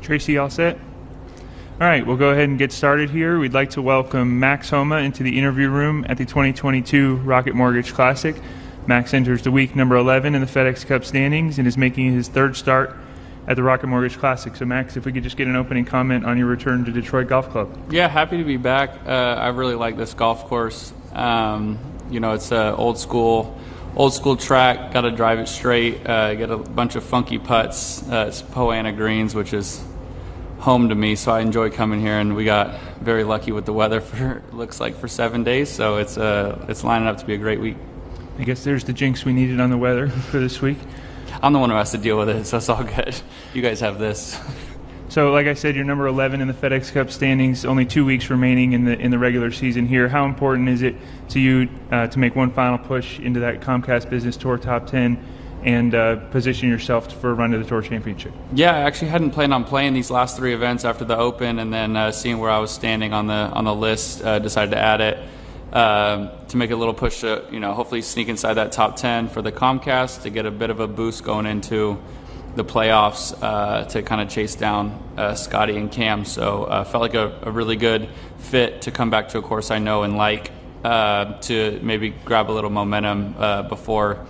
Tracy, all set? All right, we'll go ahead and get started here. We'd like to welcome Max Homa into the interview room at the 2022 Rocket Mortgage Classic. Max enters the week number 11 in the FedEx Cup standings and is making his third start at the Rocket Mortgage Classic. So, Max, if we could just get an opening comment on your return to Detroit Golf Club. Yeah, happy to be back. I really like this golf course. It's an old school track. Got to drive it straight. Get a bunch of funky putts. It's Poana greens, which is home to me, so I enjoy coming here. And we got very lucky with the weather for 7 days. So it's lining up to be a great week. I guess there's the jinx we needed on the weather for this week. I'm the one who has to deal with it, so it's all good. You guys have this. So, like I said, you're number 11 in the FedEx Cup standings. Only 2 weeks remaining in the regular season here. How important is it to you to make one final push into that Comcast Business Tour top 10 and position yourself for a run to the Tour Championship? Yeah, I actually hadn't planned on playing these last 3 events after the Open, and then seeing where I was standing on the list, decided to add it to make a little push to hopefully sneak inside that top 10 for the Comcast to get a bit of a boost going into the playoffs to kind of chase down Scotty and Cam. So felt like a really good fit to come back to a course I know and like, to maybe grab a little momentum before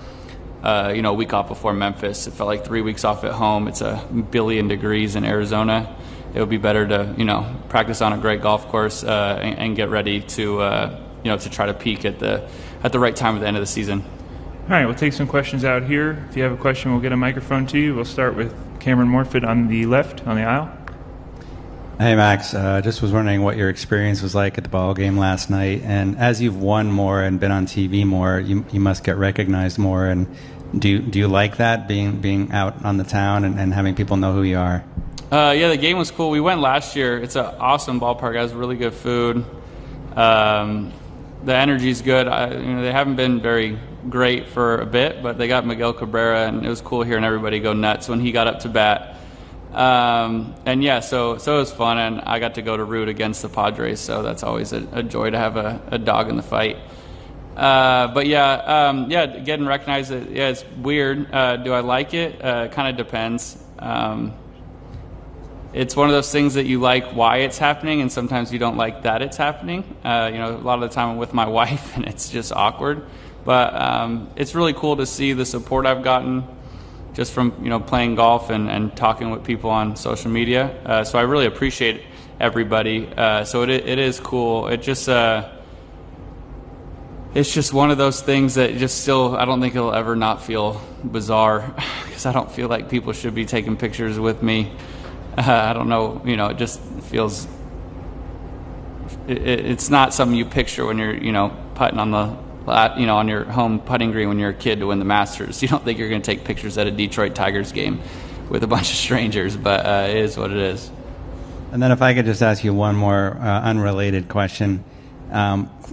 a week off before Memphis. It felt like 3 weeks off at home. It's a billion degrees in Arizona. It would be better to practice on a great golf course and get ready to try to peak at the right time at the end of the season. All right, we'll take some questions out here. If you have a question, we'll get a microphone to you. We'll start with Cameron Morfitt on the left, on the aisle. Hey, Max. Just was wondering what your experience was like at the Ballgame last night. And as you've won more and been on TV more, you must get recognized more. And do you like that, being out on the town and having people know who you are? Yeah, the game was cool. We went last year. It's an awesome ballpark. It has really good food. The energy's good. They haven't been very great for a bit, but they got Miguel Cabrera, and it was cool hearing everybody go nuts when he got up to bat. So it was fun, and I got to go to root against the Padres, so that's always a joy to have a dog in the fight. Getting recognized, it's weird. Do I like it? Kind of depends. It's one of those things that you like why it's happening, and sometimes you don't like that it's happening. A lot of the time I'm with my wife, and it's just awkward. But it's really cool to see the support I've gotten just from playing golf and talking with people on social media. So I really appreciate everybody. So it is cool. It's just one of those things that just still, I don't think it'll ever not feel bizarre, because I don't feel like people should be taking pictures with me. I don't know, it just feels, it's not something you picture when you're, putting on on your home putting green when you're a kid to win the Masters. You don't think you're going to take pictures at a Detroit Tigers game with a bunch of strangers, but it is what it is. And then if I could just ask you one more unrelated question.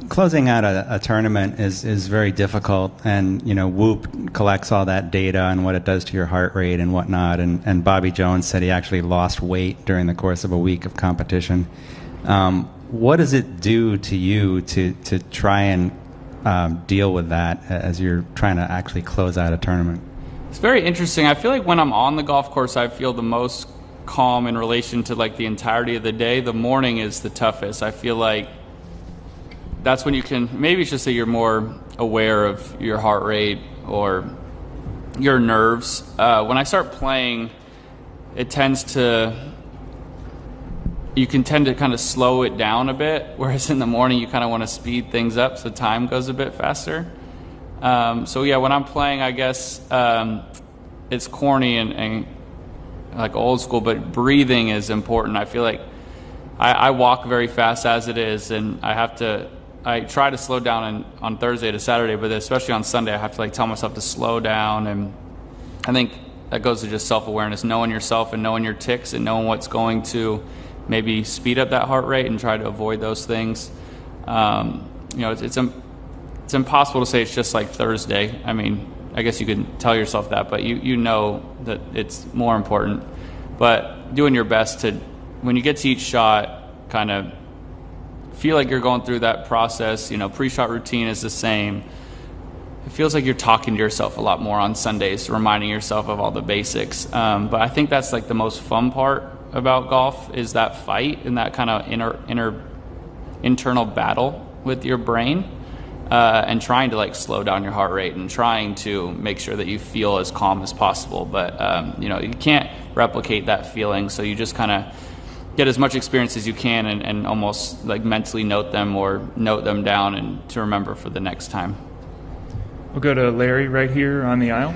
Closing out a tournament is very difficult, and Whoop collects all that data and what it does to your heart rate and whatnot, and Bobby Jones said he actually lost weight during the course of a week of competition. What does it do to you to try and deal with that as you're trying to actually close out a tournament? It's very interesting. I feel like when I'm on the golf course, I feel the most calm in relation to the entirety of the day. The morning is the toughest. I feel like that's when you can, maybe it's just that you're more aware of your heart rate or your nerves. When I start playing, you can tend to kind of slow it down a bit, whereas in the morning you kind of want to speed things up so time goes a bit faster. When I'm playing, I guess it's corny and like old school, but breathing is important. I feel like I walk very fast as it is, and I try to slow down on Thursday to Saturday, but especially on Sunday, I have to tell myself to slow down. And I think that goes to just self-awareness, knowing yourself and knowing your tics and knowing what's going to maybe speed up that heart rate and try to avoid those things. It's impossible to say it's just like Thursday. I mean, I guess you could tell yourself that, but you know that it's more important. But doing your best to, when you get to each shot, kind of feel like you're going through that process. Pre-shot routine is the same. It feels like you're talking to yourself a lot more on Sundays, reminding yourself of all the basics. But I think that's the most fun part about golf is that fight and that kind of internal battle with your brain, and trying to like slow down your heart rate and trying to make sure that you feel as calm as possible. But you can't replicate that feeling, so you just kind of get as much experience as you can and almost like mentally note them down and to remember for the next time. We'll go to Larry right here on the aisle.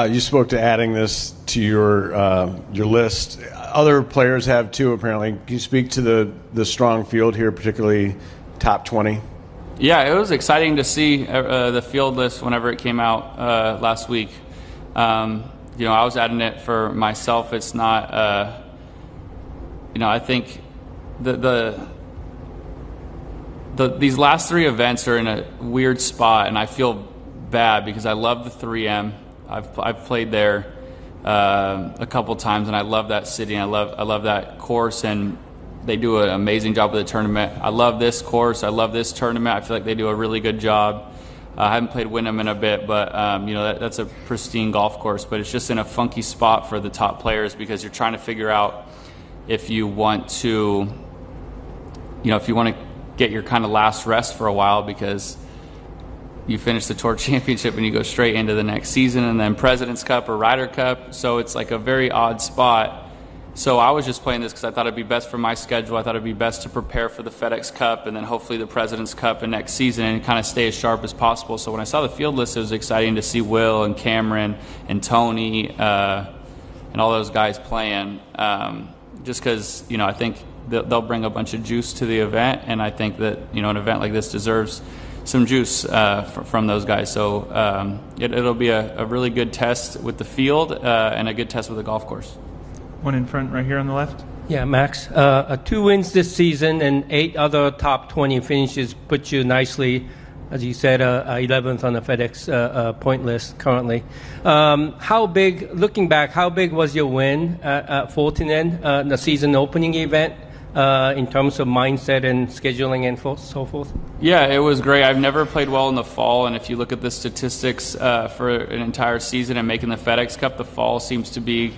You spoke to adding this to your list. Other players have too, apparently. Can you speak to the strong field here, particularly top 20? Yeah, it was exciting to see the field list whenever it came out last week. I was adding it for myself. It's not, I think these last three events are in a weird spot, and I feel bad because I love the 3M. I've played there a couple times, and I love that city, and I love that course, and they do an amazing job with the tournament. I love this course. I love this tournament. I feel like they do a really good job. I haven't played Wyndham in a bit, but that's a pristine golf course, but it's just in a funky spot for the top players because you're trying to figure out if you want to, get your kind of last rest for a while because you finish the Tour Championship and you go straight into the next season, and then President's Cup or Ryder Cup. So it's like a very odd spot. So I was just playing this because I thought it'd be best for my schedule. I thought it'd be best to prepare for the FedEx Cup and then hopefully the President's Cup and next season and kind of stay as sharp as possible. So when I saw the field list, it was exciting to see Will and Cameron and Tony and all those guys playing. Just because, I think they'll bring a bunch of juice to the event, and I think that, an event like this deserves some juice from those guys. So it'll be a really good test with the field and a good test with the golf course. One in front right here on the left. Yeah, Max. 2 wins this season and 8 other top 20 finishes put you nicely, as you said, 11th on the FedEx point list currently. Looking back, how big was your win at Fulton, the season opening event, in terms of mindset and scheduling and so forth? Yeah, it was great. I've never played well in the fall, and if you look at the statistics for an entire season and making the FedEx Cup, the fall seems to be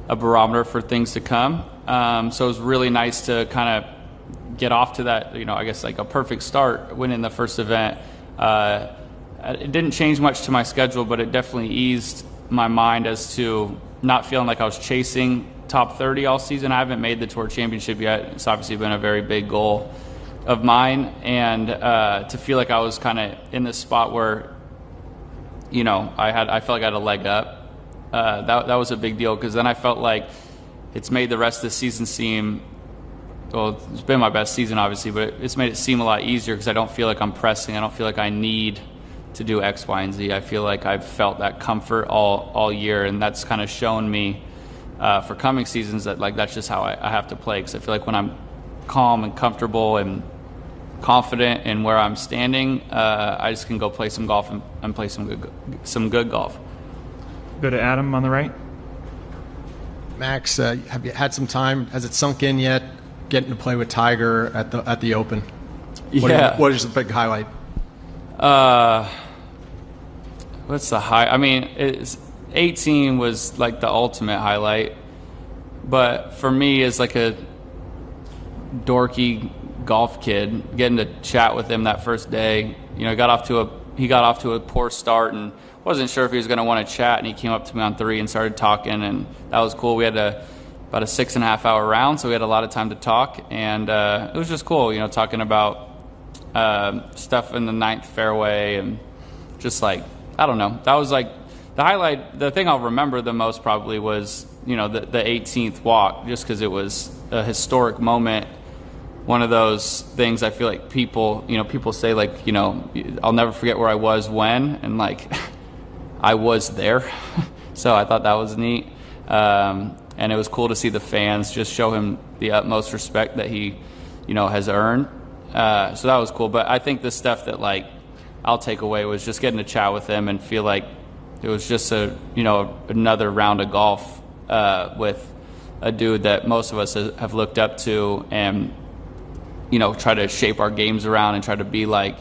a barometer for things to come. So it was really nice to kind of get off to that, I guess like a perfect start winning the first event. It didn't change much to my schedule, but it definitely eased my mind as to not feeling like I was chasing top 30 all season. I haven't made the Tour Championship yet. It's obviously been a very big goal of mine, and to feel like I was kind of in this spot where, I felt like I had a leg up. That was a big deal because then I felt like it's made the rest of the season seem, well, it's been my best season obviously, but it's made it seem a lot easier because I don't feel like I'm pressing. I don't feel like I need to do X, Y, and Z. I feel like I've felt that comfort all year, and that's kind of shown me for coming seasons that like that's just how I have to play, because I feel like when I'm calm and comfortable and confident in where I'm standing, I just can go play some golf and play some good golf. Go to Adam on the right. Max, have you had some time? Has it sunk in yet? Getting to play with Tiger at the Open. What is the big highlight? What's the high? I mean, 18 was like the ultimate highlight, but for me, as like a dorky golf kid, getting to chat with him that first day, he got off to a poor start and wasn't sure if he was going to want to chat, and he came up to me on 3 and started talking, and that was cool. We had about a 6.5 hour round, so we had a lot of time to talk, and it was just cool, talking about stuff in the 9th fairway, and just like, I don't know. That was like the highlight. The thing I'll remember the most probably was, the 18th walk, just because it was a historic moment. One of those things I feel like people say like, I'll never forget where I was when, and like, I was there. So I thought that was neat. And it was cool to see the fans just show him the utmost respect that he, has earned. So that was cool. But I think the stuff that like I'll take away was just getting to chat with him and feel like it was just another round of golf with a dude that most of us have looked up to, and try to shape our games around and try to be like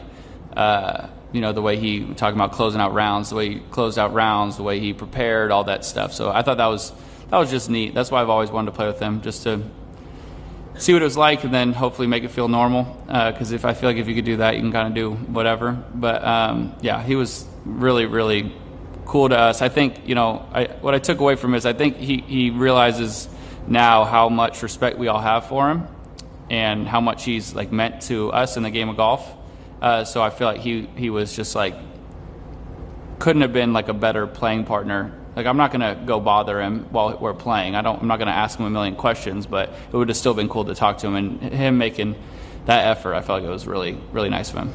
the way he talking about closing out rounds, the way he closed out rounds, the way he prepared, all that stuff. So I thought that was just neat. That's why I've always wanted to play with him, just to see what it was like, and then hopefully make it feel normal. Because if I feel like if you could do that, you can kind of do whatever. But yeah, he was really, really cool to us. I think what I took away from it is I think he realizes now how much respect we all have for him, and how much he's like meant to us in the game of golf. So I feel like he was just like, couldn't have been like a better playing partner. Like, I'm not going to go bother him while we're playing. I'm not going to ask him a million questions, but it would have still been cool to talk to him, and him making that effort, I felt like it was really, really nice of him.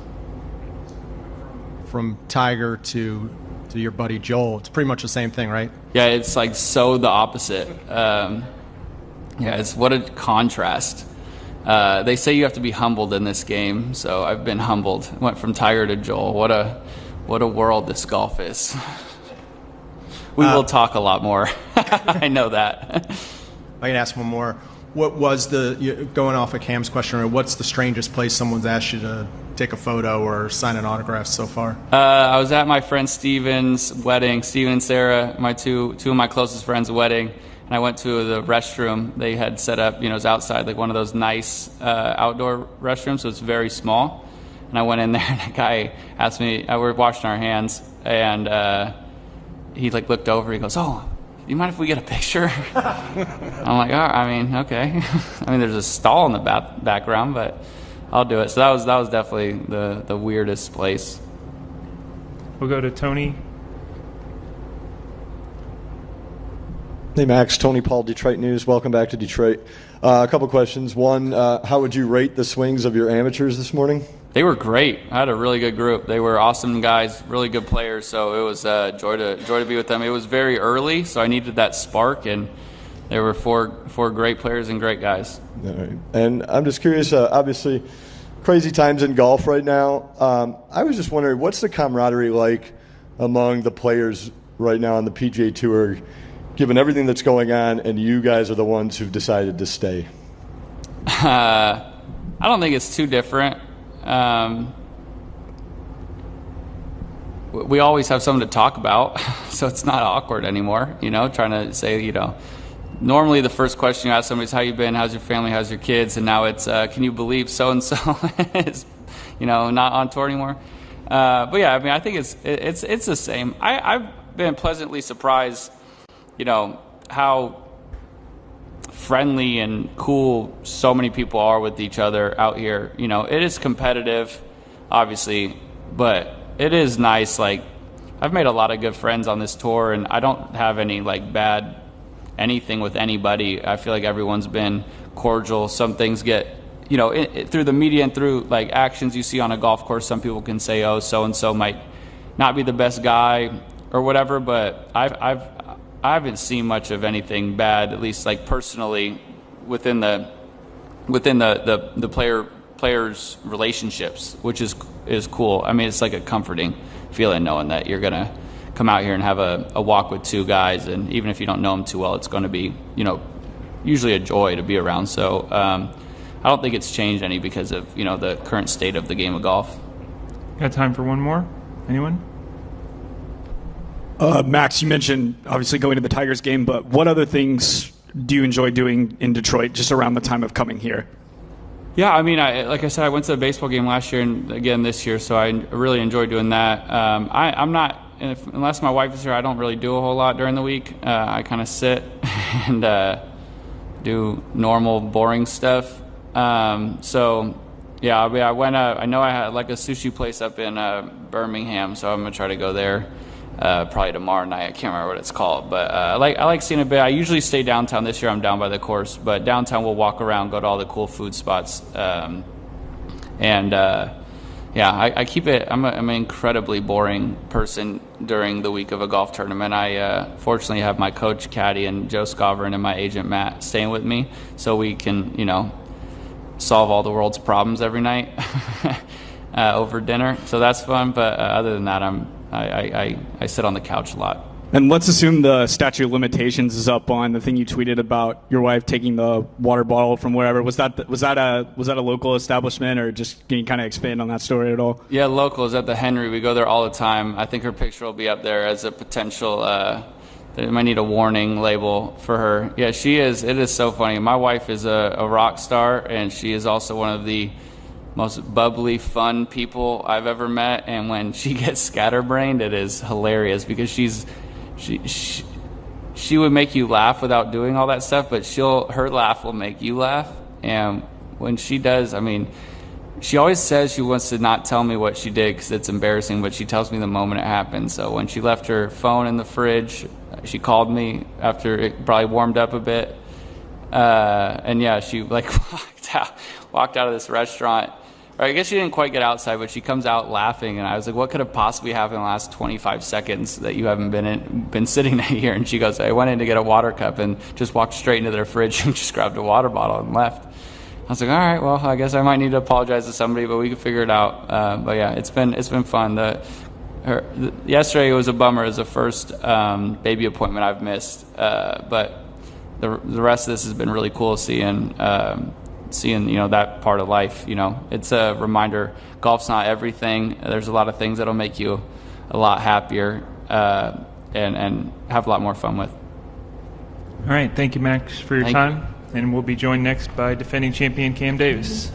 From Tiger to your buddy Joel, it's pretty much the same thing, right? Yeah, it's like so the opposite. Yeah, it's what a contrast. They say you have to be humbled in this game, so I've been humbled. Went from Tiger to Joel. What a world this golf is. We will talk a lot more. I know that. I can ask one more. What was going off of Cam's question, what's the strangest place someone's asked you to take a photo or sign an autograph so far? I was at my friend Steven's wedding, Steven and Sarah, my two of my closest friends' wedding, and I went to the restroom they had set up. It was outside, like one of those nice outdoor restrooms, so it's very small. And I went in there, and a guy asked me, we were washing our hands, and he like looked over, he goes, "Oh, you mind if we get a picture?" I'm like, "Oh, I mean, okay." I mean, there's a stall in the background, but I'll do it. So that was definitely the weirdest place. We'll go to Tony. Hey, Max. Tony Paul, Detroit News. Welcome back to Detroit. A couple questions. One, how would you rate the swings of your amateurs this morning? They were great. I had a really good group. They were awesome guys, really good players. So it was a joy to be with them. It was very early, so I needed that spark, and there were four great players and great guys. All right. And I'm just curious, obviously, crazy times in golf right now. I was just wondering, what's the camaraderie like among the players right now on the PGA Tour, given everything that's going on, and you guys are the ones who've decided to stay? I don't think it's too different. We always have something to talk about, so it's not awkward anymore, trying to say, normally the first question you ask somebody is, how you been, how's your family, how's your kids, and now it's, can you believe so-and-so is, not on tour anymore. But yeah, I mean, I think it's the same. I've been pleasantly surprised, how friendly and cool so many people are with each other out here. It is competitive, obviously, but it is nice. Like, I've made a lot of good friends on this tour, and I don't have any bad anything with anybody. I feel like everyone's been cordial. Some things get, through the media and through actions you see on a golf course, some people can say, oh, so and so might not be the best guy or whatever, but I haven't seen much of anything bad, at least personally within the players' relationships, which is cool. I mean, it's like a comforting feeling knowing that you're gonna come out here and have a walk with two guys, and even if you don't know them too well, it's going to be usually a joy to be around. So I don't think it's changed any because of the current state of the game of golf. Got time for one more? Anyone? Max, you mentioned obviously going to the Tigers game, but what other things do you enjoy doing in Detroit just around the time of coming here? Yeah, I mean, like I said, I went to a baseball game last year and again this year, so I really enjoy doing that. I'm not, unless my wife is here, I don't really do a whole lot during the week. I kind of sit and do normal, boring stuff. So, yeah, I know I had a sushi place up in Birmingham, so I'm going to try to go there. Probably tomorrow night. I can't remember what it's called, but I like seeing a bit. I usually stay downtown. This year I'm down by the course, but downtown we'll walk around, go to all the cool food spots, I keep it. I'm an incredibly boring person during the week of a golf tournament. I fortunately have my coach Caddy and Joe Scovern and my agent Matt staying with me, so we can solve all the world's problems every night over dinner. So that's fun. But other than that, I sit on the couch a lot. And let's assume the statute of limitations is up on the thing you tweeted about your wife taking the water bottle from wherever. Was that a local establishment, or just can you kind of expand on that story at all? Yeah, local is at the Henry. We go there all the time. I think her picture will be up there as a potential. They might need a warning label for her. Yeah, she is. It is so funny. My wife is a rock star, and she is also one of the most bubbly, fun people I've ever met. And when she gets scatterbrained, it is hilarious because she would make you laugh without doing all that stuff, but her laugh will make you laugh. And when she does, I mean, she always says she wants to not tell me what she did because it's embarrassing, but she tells me the moment it happened. So when she left her phone in the fridge, she called me after it probably warmed up a bit. And yeah, she like walked out of this restaurant. Or I guess she didn't quite get outside, but she comes out laughing, and I was like, what could have possibly happened in the last 25 seconds that you haven't been sitting here? And she goes, I went in to get a water cup and just walked straight into their fridge and just grabbed a water bottle and left. I was like, all right, well, I guess I might need to apologize to somebody, but we can figure it out. But yeah, it's been fun. Yesterday was a bummer. It was the first baby appointment I've missed, but the rest of this has been really cool seeing that part of life. It's a reminder golf's not everything. There's a lot of things that'll make you a lot happier and have a lot more fun with. All right, thank you, Max, for your time. And we'll be joined next by defending champion Cam Davis.